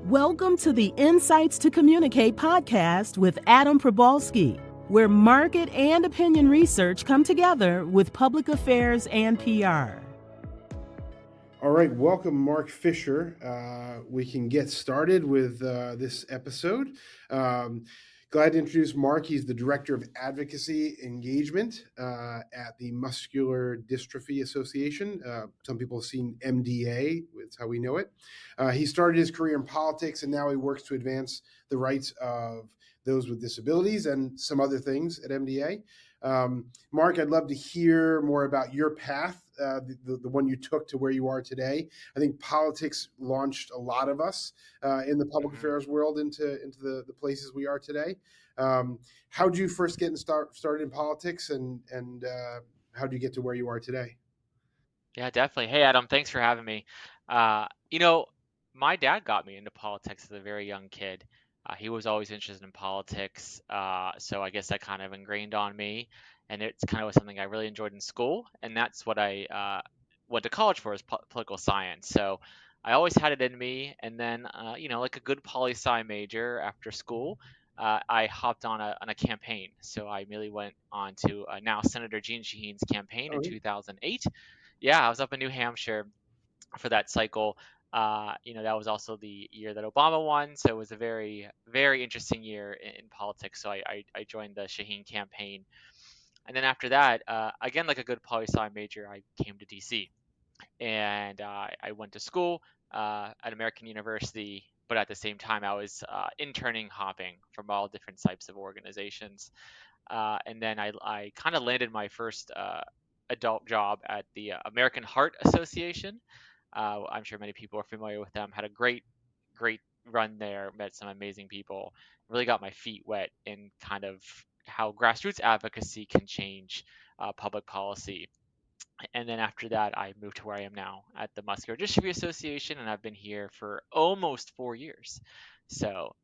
Welcome to the Insights to Communicate podcast with Adam Probalski, where market and opinion research come together with public affairs and PR. All right, welcome, Mark Fisher. We can get started with this episode. Glad to introduce Mark. He's the Director of Advocacy Engagement at the Muscular Dystrophy Association. Some people have seen MDA, that's how we know it. He started his career in politics, and now he works to advance the rights of those with disabilities and some other things at MDA. Mark, I'd love to hear more about your path, the one you took to where you are today. I think politics launched a lot of us in the public affairs world into the places we are today. How did you first get started in politics, and how did you get to where you are today? Yeah, definitely. Hey, Adam, thanks for having me. My dad got me into politics as a very young kid. He was always interested in politics, so I guess that kind of ingrained on me, and it's kind of something I really enjoyed in school, and that's what I went to college for, is political science. So I always had it in me, and then like a good poli-sci major after school, I hopped on a campaign. So I immediately went on to now Senator Jeanne Shaheen's campaign in 2008. Yeah, I was up in New Hampshire for that cycle. That was also the year that Obama won, so it was a very, very interesting year in politics. So I joined the Shaheen campaign, and then after that, again, like a good poli-sci major, I came to DC, and I went to school at American University. But at the same time, I was interning, hopping from all different types of organizations, and then I kind of landed my first adult job at the American Heart Association. I'm sure many people are familiar with them. Had a great run there. Met some amazing people. Really got my feet wet in kind of how grassroots advocacy can change public policy. And then after that, I moved to where I am now at the Muscular Dystrophy Association, and I've been here for almost 4 years. So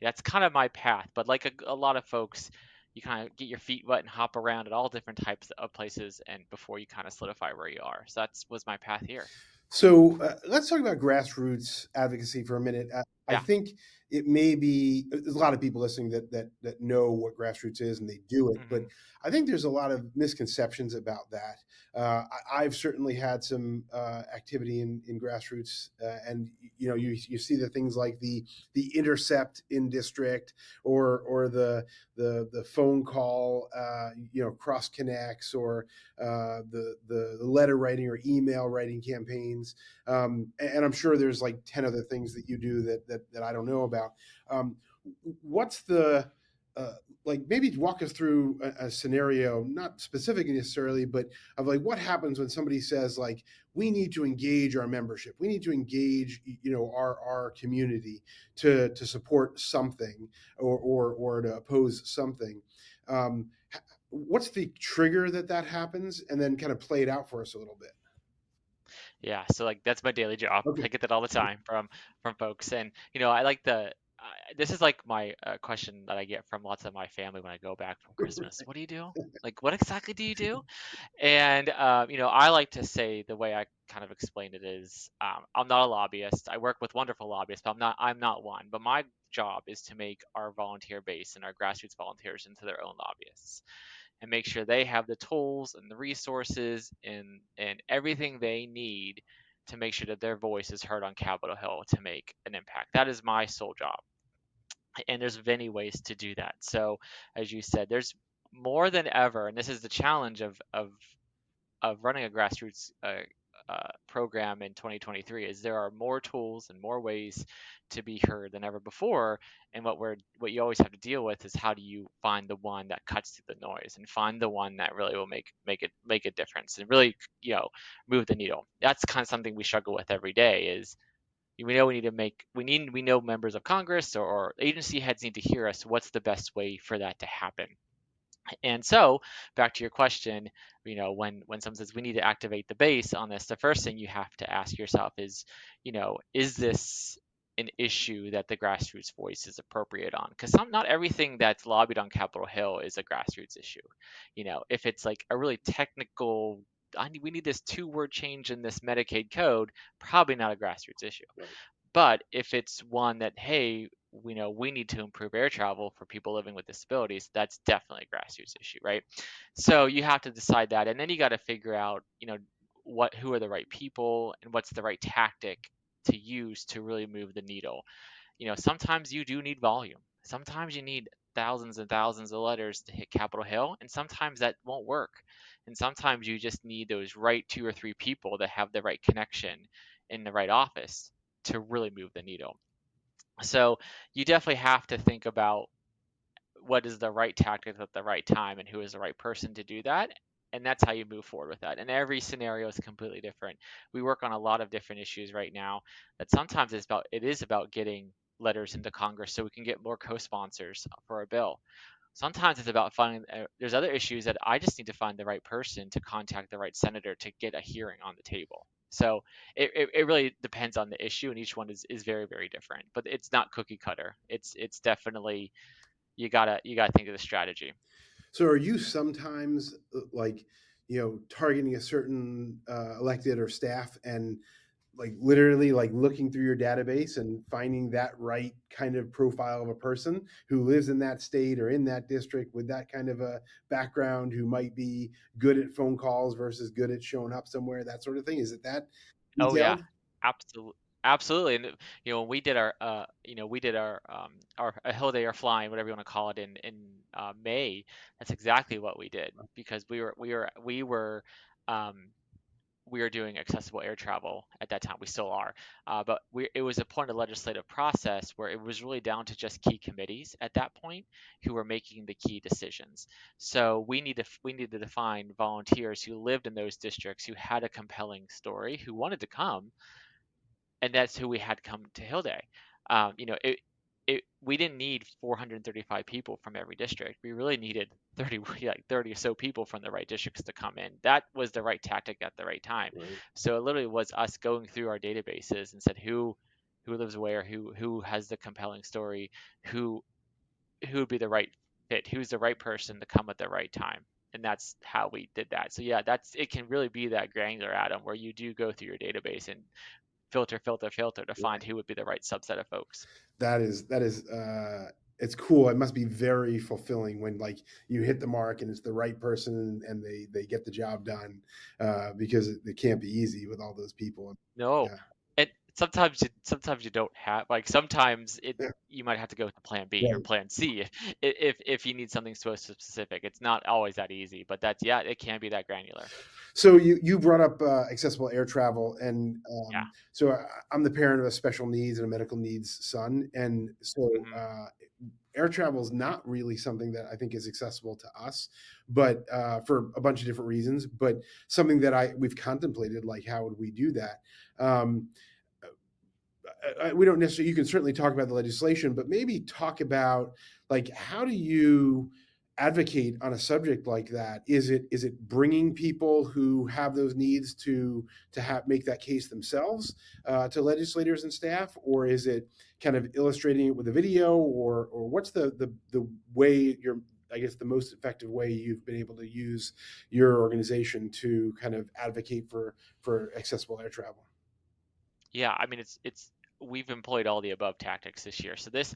that's kind of my path. But like a lot of folks, you kind of get your feet wet and hop around at all different types of places, and before you kind of solidify where you are. So that was my path here. So let's talk about grassroots advocacy for a minute. I think it may be, there's a lot of people listening that know what grassroots is and they do it, but I think there's a lot of misconceptions about that. I've certainly had some activity in grassroots, and you see the things like the intercept in district, or the phone call, cross connects, or the letter writing or email writing campaigns, and I'm sure there's like 10 other things that you do that I don't know about. What's the maybe walk us through a scenario, not specific necessarily, but of like what happens when somebody says, like, we need to engage our membership, we need to engage our community to support something, or to oppose something. What's the trigger that happens, and then kind of play it out for us a little bit. Yeah, so like that's my daily job. Okay. I get that all the time from folks, and I like this is like my question that I get from lots of my family when I go back from Christmas. What do you do? Like, what exactly do you do? And I like to say, the way I kind of explain it is, I'm not a lobbyist. I work with wonderful lobbyists, but I'm not one. But my job is to make our volunteer base and our grassroots volunteers into their own lobbyists, and make sure they have the tools and the resources and everything they need to make sure that their voice is heard on Capitol Hill to make an impact. That is my sole job. And there's many ways to do that. So as you said, there's more than ever, and this is the challenge of running a grassroots program in 2023, is there are more tools and more ways to be heard than ever before. And what you always have to deal with is, how do you find the one that cuts through the noise and find the one that really will make a difference and really move the needle. That's kind of something we struggle with every day. Is we know members of Congress or agency heads need to hear us. What's the best way for that to happen? And so, back to your question, when someone says we need to activate the base on this, the first thing you have to ask yourself is, is this an issue that the grassroots voice is appropriate on? Because not everything that's lobbied on Capitol Hill is a grassroots issue. If it's like a really technical, we need this 2-word change in this Medicaid code, probably not a grassroots issue. Right. But if it's one that, hey, we need to improve air travel for people living with disabilities, that's definitely a grassroots issue, right? So you have to decide that, and then you got to figure out, who are the right people and what's the right tactic to use to really move the needle. Sometimes you do need volume. Sometimes you need thousands and thousands of letters to hit Capitol Hill, and sometimes that won't work. And sometimes you just need those right two or three people that have the right connection in the right office to really move the needle. So you definitely have to think about what is the right tactic at the right time and who is the right person to do that. And that's how you move forward with that. And every scenario is completely different. We work on a lot of different issues right now that sometimes it is about getting letters into Congress so we can get more co-sponsors for a bill. Sometimes it's about finding, there's other issues that I just need to find the right person to contact the right senator to get a hearing on the table. So it really depends on the issue, and each one is very, very different. But it's not cookie cutter. It's definitely, you gotta think of the strategy. So are you sometimes like, targeting a certain elected or staff and like literally like looking through your database and finding that right kind of profile of a person who lives in that state or in that district with that kind of a background, who might be good at phone calls versus good at showing up somewhere, that sort of thing? Is it that Oh yeah, detailed? absolutely, absolutely. And when we did our a hill day or flying, whatever you want to call it, in May, that's exactly what we did, because um, we were doing accessible air travel at that time. We still are, but it was a point of legislative process where it was really down to just key committees at that point who were making the key decisions. So we needed to find volunteers who lived in those districts, who had a compelling story, who wanted to come, and that's who we had come to Hill Day. We didn't need 435 people from every district. We really needed 30, like 30 or so people from the right districts to come in. That was the right tactic at the right time. Right. So it literally was us going through our databases and said who lives where, who has the compelling story, who who would be the right fit, who's the right person to come at the right time. And that's how we did that. So yeah, it can really be that granular, Adam, where you do go through your database and filter, filter, filter to find who would be the right subset of folks. That is it's cool. It must be very fulfilling when like you hit the mark and it's the right person and they get the job done, because it can't be easy with all those people. No, Yeah. and sometimes you don't have, like, sometimes Yeah. you might have to go with plan B or Right. plan C if you need something so specific. It's not always that easy, but yeah, it can be that granular. So you brought up accessible air travel, and Yeah. so I'm the parent of a special needs and a medical needs son, and so Hmm. air travel is not really something that I think is accessible to us, but for a bunch of different reasons. But something that we've contemplated, like how would we do that? Um, we don't necessarily. You can certainly talk about the legislation, but maybe talk about like how do you advocate on a subject like that? Is it bringing people who have those needs to have make that case themselves to legislators and staff, or is it kind of illustrating it with a video, or what's the way you're, I guess, the most effective way you've been able to use your organization to kind of advocate for accessible air travel? Yeah, I mean, it's we've employed all the above tactics this year. So this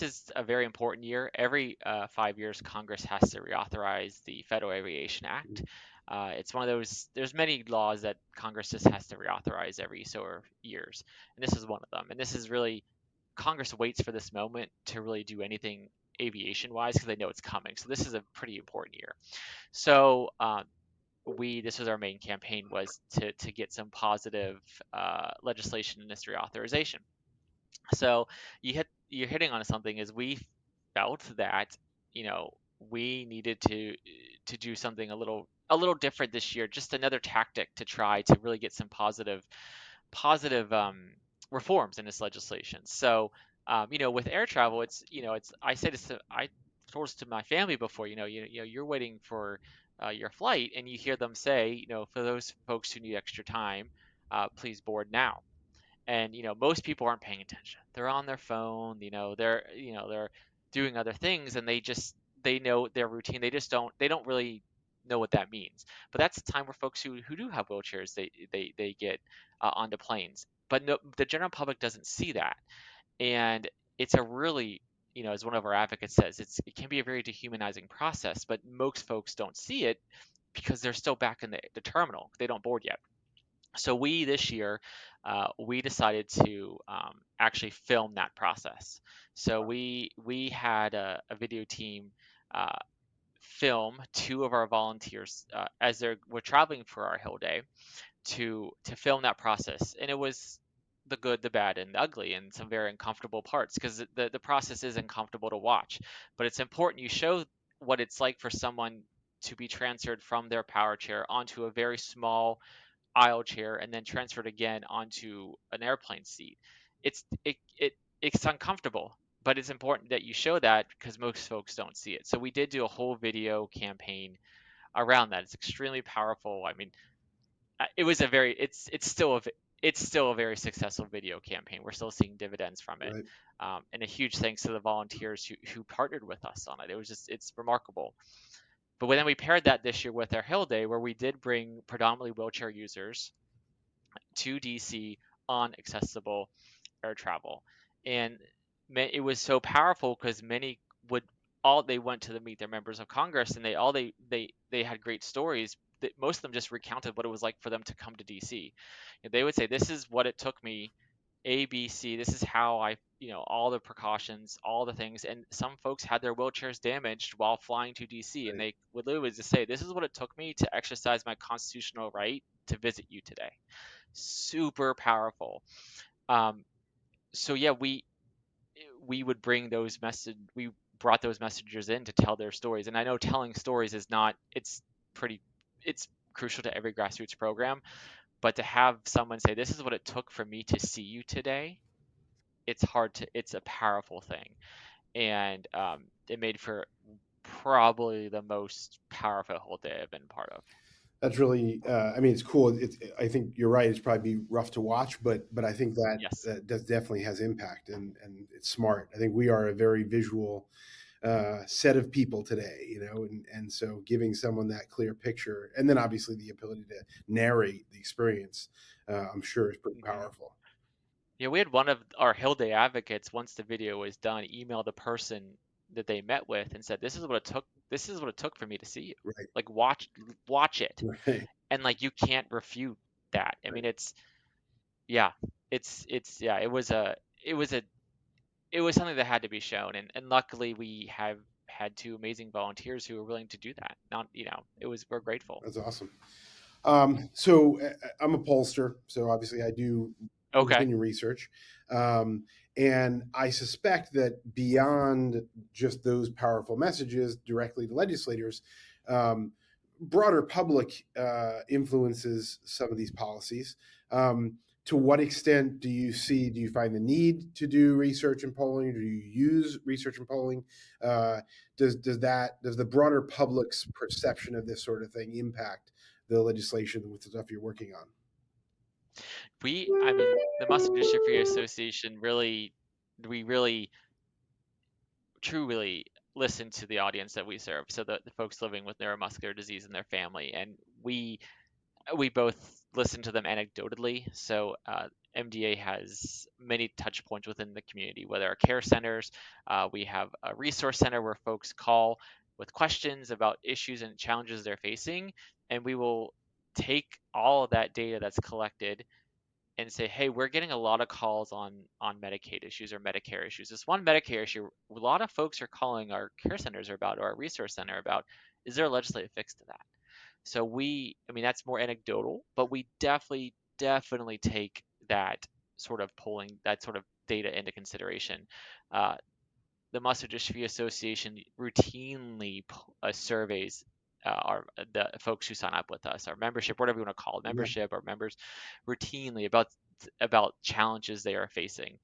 is a very important year. Every 5 years, Congress has to reauthorize the Federal Aviation Act. It's one of those. There's many laws that Congress just has to reauthorize every so years, and this is one of them. And this is really, Congress waits for this moment to really do anything aviation wise because they know it's coming. So this is a pretty important year. So this was our main campaign, was to get some positive legislation in this reauthorization. So you're hitting on something, is we felt that, you know we needed to do something a little different this year, just another tactic to try to really get some positive reforms in this legislation. So with air travel, I told this to my family before. You're waiting for your flight, and you hear them say, for those folks who need extra time, please board now. And most people aren't paying attention, they're on their phone, they're doing other things, and they know their routine, they don't really know what that means. But that's the time where folks who do have wheelchairs, they get onto planes. but no, the general public doesn't see that. And it's a really, as one of our advocates says, it can be a very dehumanizing process, but most folks don't see it because they're still back in the terminal. They don't board yet. So this year, we decided to actually film that process. So we had a video team uh, film two of our volunteers as we're traveling for our Hill Day to film that process, and it was the good, the bad, and the ugly, and some very uncomfortable parts because the process is uncomfortable to watch, but it's important you show what it's like for someone to be transferred from their power chair onto a very small aisle chair and then transferred again onto an airplane seat. It's uncomfortable, but it's important that you show that because most folks don't see it. So we did do a whole video campaign around that. It's extremely powerful. I mean, it was a very it's still a very successful video campaign. We're still seeing dividends from it, Right. and a huge thanks to the volunteers who partnered with us on it. It's remarkable. But then we paired that this year with our Hill Day, where we did bring predominantly wheelchair users to DC on accessible air travel, and it was so powerful because many would all they went to meet their members of Congress, and they had great stories. That most of them just recounted what it was like for them to come to DC. And they would say, "This is what it took me, A, B, C. This is how I, all the precautions, all the things." And some folks had their wheelchairs damaged while flying to DC, and Right. they would literally just say, "This is what it took me to exercise my constitutional right to visit you today." Super powerful. Um, so yeah, we would bring we brought those messengers in to tell their stories. And I know telling stories is not pretty it's crucial to every grassroots program, but to have someone say, "This is what it took for me to see you today," it's a powerful thing. And it made for probably the most powerful whole day I've been part of. That's really, I mean, it's cool. I think you're right. It's probably be rough to watch, but I think Yes. that definitely has impact, and it's smart. I think we are a very visual set of people today, and so giving someone that clear picture, and then obviously the ability to narrate the experience, I'm sure is pretty hmm powerful. Yeah, we had one of our Hill Day advocates, once the video was done, email the person that they met with and said, "This is what it took. This is what it took for me to see you. Right. Like, watch it." Right. And like, you can't refute that. I Right. mean, yeah, yeah, it was something that had to be shown. And luckily we have had two amazing volunteers who were willing to do that. Not, we're grateful. That's awesome. So I'm a pollster, so obviously I do Okay. opinion research, um, and I suspect that beyond just those powerful messages directly to legislators, um, broader public influences some of these policies. To what extent do you find the need to do research and polling? Do you use research and polling? Uh, does the broader public's perception of this sort of thing impact the legislation with the stuff you're working on? I mean, the Muscular Dystrophy Association we really truly listen to the audience that we serve. So the folks living with neuromuscular disease and their family, and we both listen to them anecdotally. So MDA has many touch points within the community, whether our care centers, we have a resource center where folks call with questions about issues and challenges they're facing, and we will take all of that data that's collected and say, "Hey, we're getting a lot of calls on Medicaid issues or Medicare issues. This one Medicare issue, a lot of folks are calling our care centers about, or our resource center about, is there a legislative fix to that?" So I mean, that's more anecdotal, but we definitely take that sort of polling, that sort of data into consideration. Uh, the Muscular Dystrophy Association routinely surveys the folks who sign up with us, our membership, whatever you want to call it, Yeah. membership, our members, routinely challenges they are facing,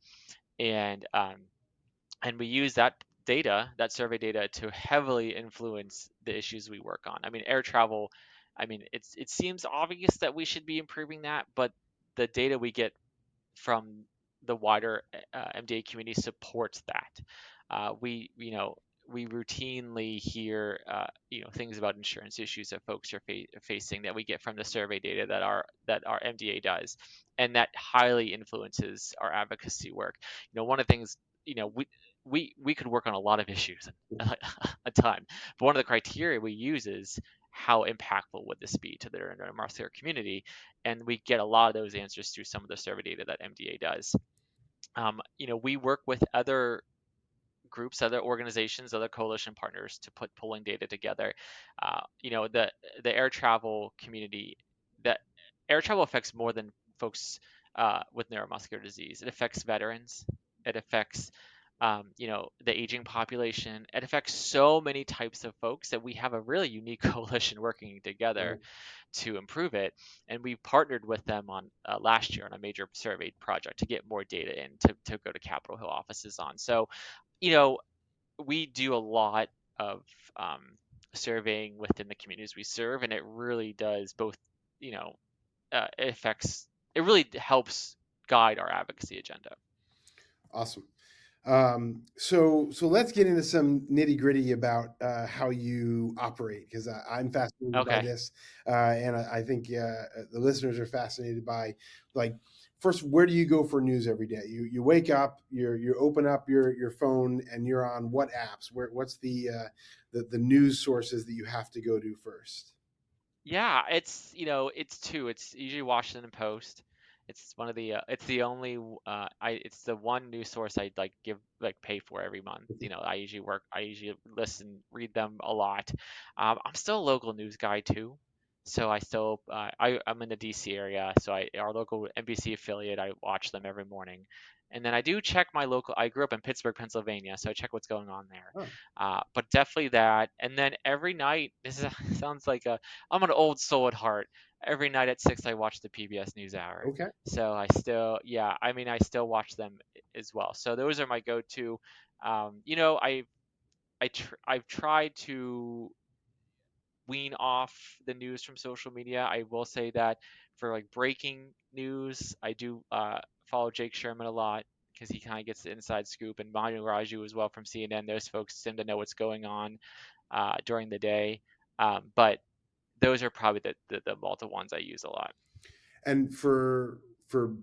and we use that survey data, to heavily influence the issues we work on. I mean, air travel. I mean, it seems obvious that we should be improving that, but the data we get from the wider MDA community supports that. We we routinely hear things about insurance issues that folks are facing that we get from the survey data that our MDA does, and that highly influences our advocacy work. One of the things, we could work on a lot of issues a time, but one of the criteria we use is how impactful would this be to the neuromuscular community, and we get a lot of those answers through some of the survey data that MDA does. We work with other groups, other organizations, other coalition partners to put polling data together. The air travel community, that air travel affects more than folks with neuromuscular disease. It affects veterans. It affects the aging population. It affects so many types of folks that we have a really unique coalition working together Right. to improve it. And we partnered with them on last year on a major survey project to get more data in to go to Capitol Hill offices on. So, we do a lot of surveying within the communities we serve, and it really does both, it really helps guide our advocacy agenda. Awesome. So let's get into some nitty gritty about how you operate, because I'm fascinated by Okay. this, and I think the listeners are fascinated by, like, first, where do you go for news every day? You wake up, you open up your phone, and you're on what apps? What's the news sources that you have to go to first? Yeah, it's two. It's usually Washington Post. It's one of the it's the only it's the one news source I pay for every month. I usually read them a lot. I'm still a local news guy too. So I'm in the DC area, so our local NBC affiliate, I watch them every morning. And then I do check my local. I grew up in Pittsburgh, Pennsylvania, so I check what's going on there. Oh, But definitely that. And then every night, sounds like I'm an old soul at heart. Every night at 6, I watch the PBS NewsHour. okay. So I still watch them as well. So those are my go-to. I've tried to wean off the news from social media. I will say that for like breaking news, I do follow Jake Sherman a lot because he kind of gets the inside scoop, and Manu Raju as well from CNN. Those folks tend to know what's going on during the day. But those are probably the multiple ones I use a lot. And for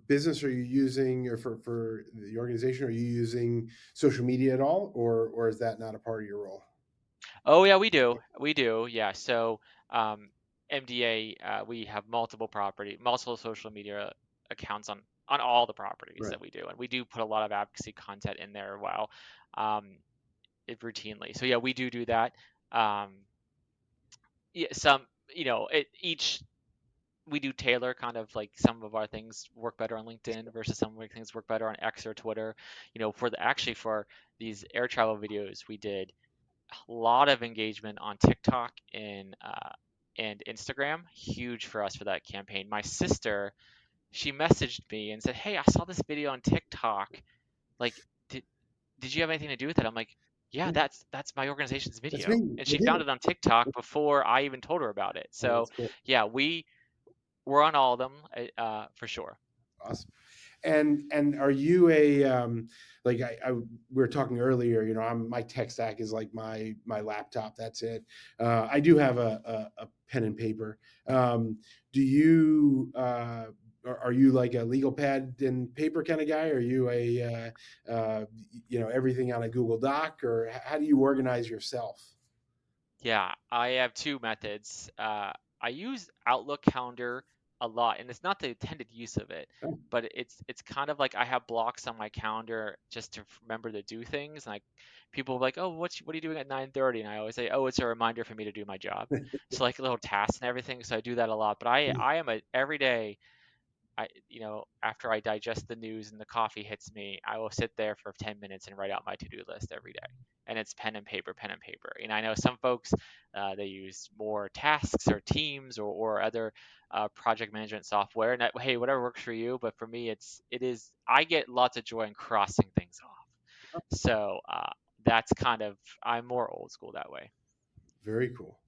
business, are you using, or for the organization, are you using social media at all, or is that not a part of your role? Oh yeah, we do. We do. Yeah. So MDA, we have multiple social media accounts on all the properties Right. that we do, and we do put a lot of advocacy content in there while routinely. So yeah, we do that. Um, yeah, some each we do tailor kind of like some of our things work better on LinkedIn versus some of our things work better on X or Twitter. For these air travel videos, we did a lot of engagement on TikTok and Instagram. Huge for us for that campaign. My sister, she messaged me and said, "Hey, I saw this video on TikTok. Like, did you have anything to do with it?" I'm like, "Yeah, Yeah, that's my organization's that's video." me. And I she did found it. it on TikTok before I even told her about it. Oh, So, that's cool. yeah, we're on all of them for sure. Awesome. And are you a like we were talking earlier? My tech stack is like my laptop. That's it. I do have a pen and paper. Do you? Are you like a legal pad and paper kind of guy? Are you everything on a Google Doc, or how do you organize yourself? Yeah, I have two methods. I use Outlook Calendar a lot, and it's not the intended use of it, Oh, but it's kind of like I have blocks on my calendar just to remember to do things. Like people are like, "Oh, what are you doing at 9:30?" And I always say, "Oh, it's a reminder for me to do my job." So like little tasks and everything. So I do that a lot. But I am a every day. After I digest the news and the coffee hits me, I will sit there for 10 minutes and write out my to-do list every day. And it's pen and paper, pen and paper. I know some folks, they use more tasks or teams or other project management software. And hey, whatever works for you. But for me, I get lots of joy in crossing things off. So that's I'm more old school that way. very cool.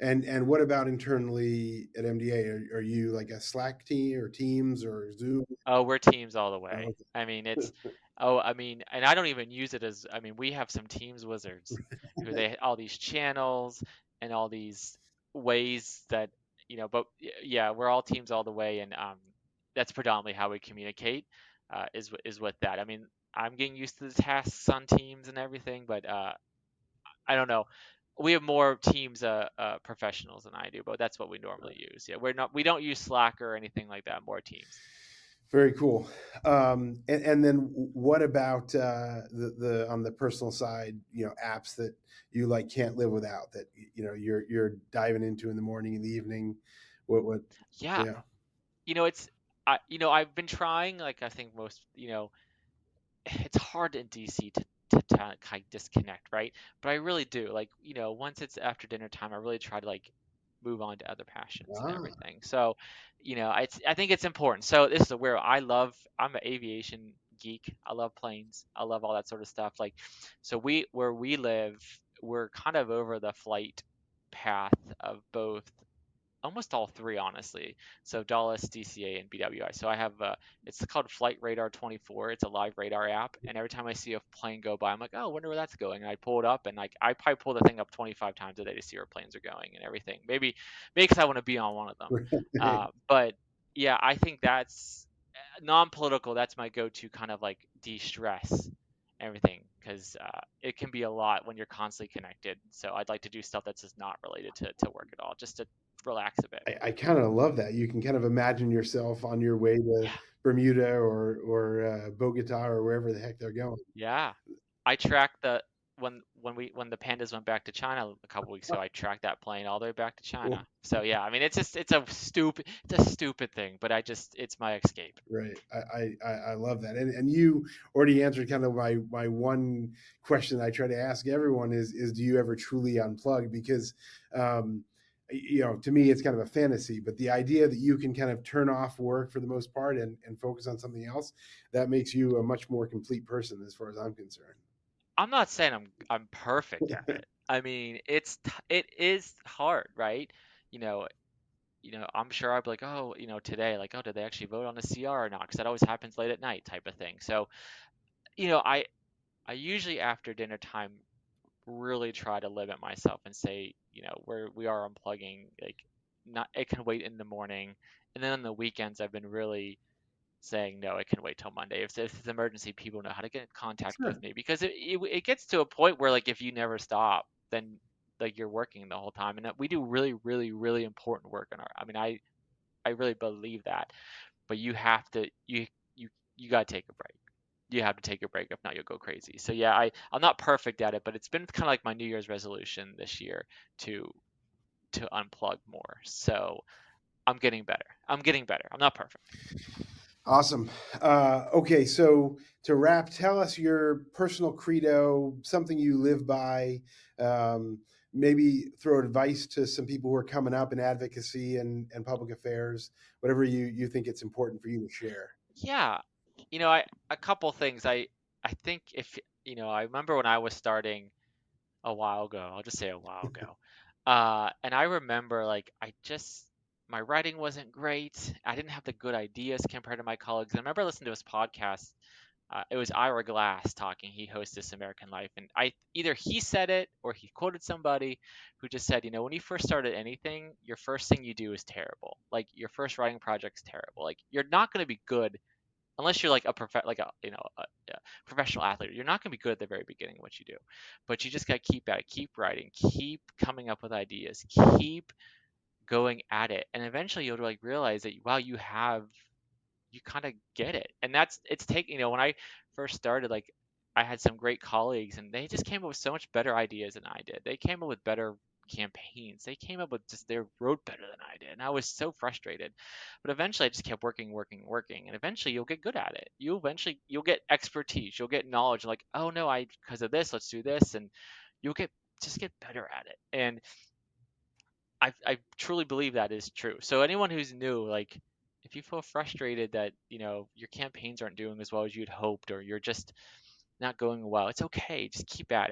And what about internally at MDA? Are you like a Slack team or Teams or Zoom? Oh, we're Teams all the Oh, way. I mean, and I don't even use it as, I mean, we have some Teams wizards who they all these channels and all these ways that, but yeah, we're all Teams all the way, and that's predominantly how we communicate, is with that. I mean, I'm getting used to the tasks on Teams and everything, but I don't know. We have more Teams professionals than I do, but that's what we normally use. Yeah, we don't use Slack or anything like that. More Teams. very cool. And then what about the on the personal side? Apps that you like can't live without, that you're diving into in the morning, in the evening. What? Yeah, Yeah. it's I've been trying, like, I think most, it's hard in DC to kind of disconnect, right? But I really do. Like, once it's after dinner time, I really try to, like, move on to other passions and Ah, everything. So, I think it's important. So this is where I'm an aviation geek. I love planes. I love all that sort of stuff. Like, so where we live, we're kind of over the flight path of both, almost all three, honestly. So Dallas, DCA, and BWI. So I have it's called Flight Radar 24. It's a live radar app, and every time I see a plane go by, I'm like, oh, I wonder where that's going. And I pull it up, and like I probably pull the thing up 25 times a day to see where planes are going and everything. Maybe because I want to be on one of them. right. But yeah, I think that's non-political. That's my go-to kind of like de-stress everything, because it can be a lot when you're constantly connected. So I'd like to do stuff that's just not related to work at all, just to relax a bit. I kind of love that. You can kind of imagine yourself on your way to Yeah, Bermuda or Bogota or wherever the heck they're going. yeah. I tracked the when the pandas went back to China a couple weeks ago. I tracked that plane all the way back to Well, China. So yeah, I mean, it's a stupid thing, but it's my escape. right. I love that. And you already answered kind of my one question I try to ask everyone is do you ever truly unplug? Because um, to me it's kind of a fantasy, but the idea that you can kind of turn off work for the most part and focus on something else, that makes you a much more complete person as far as I'm concerned. I'm not saying I'm perfect at it. I mean, it is hard, right? You know, I'm sure I'd be like, oh, today, like, oh, did they actually vote on the CR or not? Because that always happens late at night, type of thing. So, I usually after dinner time really try to limit myself and say, we are unplugging, like, not, it can wait in the morning. And then on the weekends, I've been really saying, no, it can wait till Monday. If it's an emergency, people know how to get in contact Sure. with me, because it gets to a point where, like, if you never stop, then like you're working the whole time. And we do really, really, really important work in I mean, I really believe that, but you got to take a break. You have to take a break. If not, you'll go crazy. So yeah, I'm not perfect at it, but it's been kind of like my New Year's resolution this year to unplug more. So I'm getting better. I'm getting better. I'm not perfect. Awesome. Okay, so to wrap, tell us your personal credo, something you live by. Maybe throw advice to some people who are coming up in advocacy and public affairs, whatever you think it's important for you to share. Yeah, a couple things. I think if I remember when I was starting a while ago. I'll just say a while ago. And I remember, like, my writing wasn't great. I didn't have the good ideas compared to my colleagues. And I remember listening to his podcast. It was Ira Glass talking. He hosts This American Life, and either he said it or he quoted somebody who just said, when you first started anything, your first thing you do is terrible. Like, your first writing project's terrible. Like, you're not going to be good unless you're like a professional athlete. You're not going to be good at the very beginning of what you do, but you just got to keep at it, keep writing, keep coming up with ideas, keep going at it, and eventually you'll like realize that, wow, you kind of get it. And it's taking, when I first started, like, I had some great colleagues, and they just came up with so much better ideas than I did. They came up with better campaigns. They came up with they wrote better than I did. And I was so frustrated. But eventually I just kept working, working, working. And eventually you'll get good at it. You'll get expertise. You'll get knowledge. Like, oh no, because of this, let's do this. And you'll just get better at it. And I truly believe that is true. So anyone who's new, like, if you feel frustrated that, your campaigns aren't doing as well as you'd hoped, or you're just not going well, it's okay. Just keep at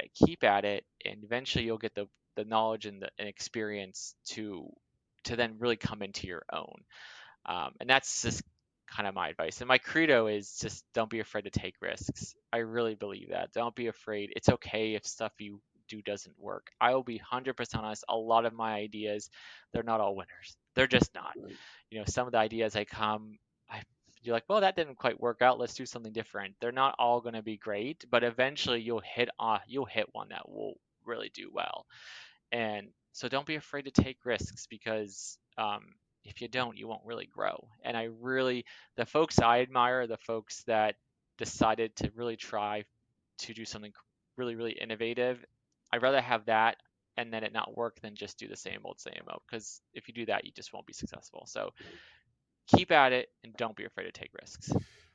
it, and eventually you'll get the knowledge and the experience to then really come into your own. And that's just kind of my advice. And my credo is just don't be afraid to take risks. I really believe that. Don't be afraid. It's okay if stuff you do doesn't work. I will be 100% honest. A lot of my ideas, they're not all winners. They're just not. Some of the ideas you're like, well, that didn't quite work out. Let's do something different. They're not all going to be great, but eventually you'll hit one that will really do well. And so don't be afraid to take risks, because if you don't, you won't really grow. And the folks I admire are the folks that decided to really try to do something really, really innovative. I'd rather have that and then it not work than just do the same old, because if you do that, you just won't be successful. So keep at it and don't be afraid to take risks.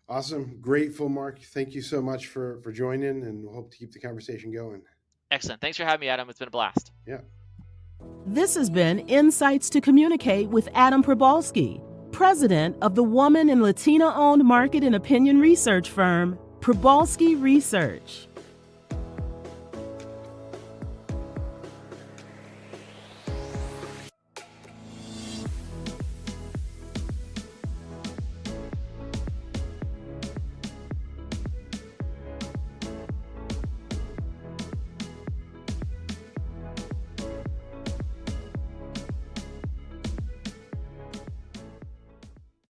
Awesome. Grateful, Mark. Thank you so much for joining, and we'll hope to keep the conversation going. Excellent. Thanks for having me, Adam. It's been a blast. Yeah. This has been Insights to Communicate with Adam Probalski, president of the woman and Latina-owned market and opinion research firm, Probalski Research.